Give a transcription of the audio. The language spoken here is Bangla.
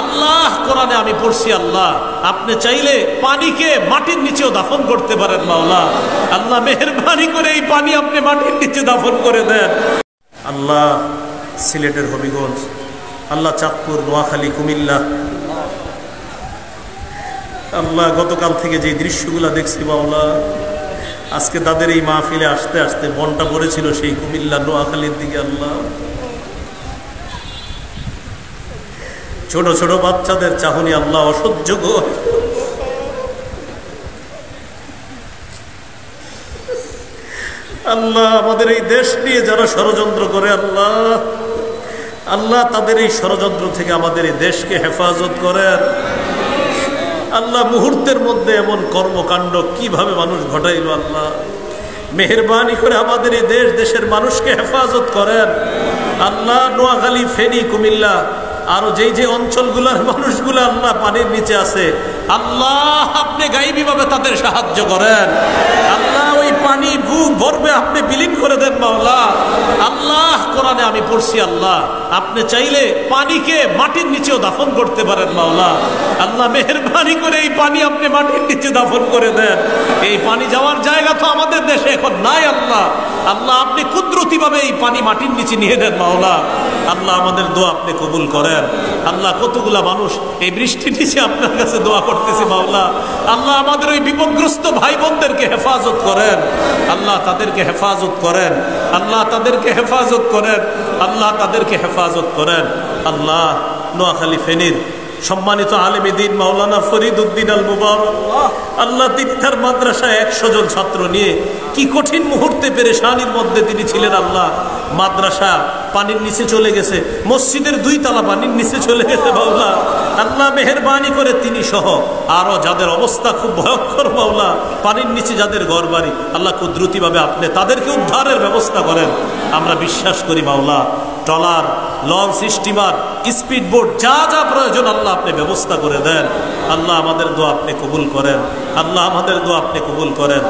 আল্লাহ কোরআনে আমি পড়ছি আল্লাহ আপনি চাইলে পানিকে মাটির নিচেও দাফন করতে পারেন মাওলা। আল্লাহ মেহেরবানি করে এই পানি আপনি মাটির নিচে দাফন করে দেন আল্লাহ। সিলেটের হবিগঞ্জ, আল্লাহ চাঁদপুর, নোয়াখালী, কুমিল্লা, আল্লাহ গতকাল থেকে যে দৃশ্যগুলো দেখছি মাওলা, আজকে তাদের এই মাহফিলে আসতে আসতে মনটা পড়েছিল সেই কুমিল্লা নোয়াখালীর দিকে। আল্লাহ ছোট ছোট বাচ্চাদের চাহনি আল্লাহ অসহ্যকর। আল্লাহ আমাদের এই দেশ নিয়ে যারা ষড়যন্ত্র করে আল্লাহ, আল্লাহ তাদের এই ষড়যন্ত্র থেকে আমাদের এই দেশকে হেফাজত করেন আল্লাহ। মুহূর্তের মধ্যে এমন কর্মকাণ্ড কিভাবে মানুষ ঘটাইল আল্লাহ, মেহেরবানি করে আমাদের এই দেশের মানুষকে হেফাজত করেন আল্লাহ। নোয়াখালী, ফেনী, কুমিল্লা আরো যেই যে অঞ্চলগুলোর মানুষগুলো আল্লাহ পানির নিচে আছে আল্লাহ আপনি গায়েবীভাবে তাদের সাহায্য করেন আল্লাহ। ওই পানি বুক ভরবে আপনি বিলীন করে দেন মাওলা। আল্লাহ কোরআনে আমি পড়ছি আল্লাহ আপনি চাইলে পানিকে মাটির নিচেও দাফন করতে পারেন মাওলা। আল্লাহ মেহেরবানি করে এই পানি আপনি মাটির নিচে দাফন করে দেন। এই পানি যাওয়ার জায়গা তো আমাদের দেশে এখন নাই আল্লাহ। আল্লাহ আপনি কুদরতিভাবে এই পানি মাটির নিচে নিয়ে নেন মাওলা। আল্লাহ আমাদের দোয়া আপনি কবুল করেন আল্লাহ। কতগুলা মানুষ এই বৃষ্টি নিচে আপনার কাছে দোয়া করতেছে মাওলা। আল্লাহ আমাদের ওই বিপদগ্রস্ত ভাই বোনদেরকে হেফাজত করেন আল্লাহ, তাদেরকে হেফাজত করেন আল্লাহ, তাদেরকে হেফাজত করেন আল্লাহ, তাদেরকে হেফাজত করেন আল্লাহ। নোয়াখালী, ফেনীর সম্মানিত আলেম দ্বীন মাওলানা ফরিদ উদ্দিন আল মুবারক আল্লাহ তিক্তার মাদ্রাসায় 100 জন ছাত্র নিয়ে কি কঠিন মুহূর্তে পেরেশানির মধ্যে তিনি ছিলেন আল্লাহ। মাদ্রাসা পানির নিচে চলে গেছে, মসজিদের 2 তলা পানির নিচে চলে গেছে মাওলা। আল্লাহ মেহেরবানি করে তিনি সহ আরো যাদের অবস্থা খুব ভয়ঙ্কর মাওলা, পানির নিচে যাদের ঘর বাড়ি আল্লাহ কুদরতিভাবে আপনি তাদেরকে উদ্ধারের ব্যবস্থা করেন। আমরা বিশ্বাস করি মাওলা trawler, launch, steamer, speed boat যা যা প্রয়োজন আল্লাহ আপনি ব্যবস্থা করে দেন আল্লাহ। আমাদের দোয়া আপনি কবুল করেন আল্লাহ, আমাদের দোয়া আপনি কবুল করেন।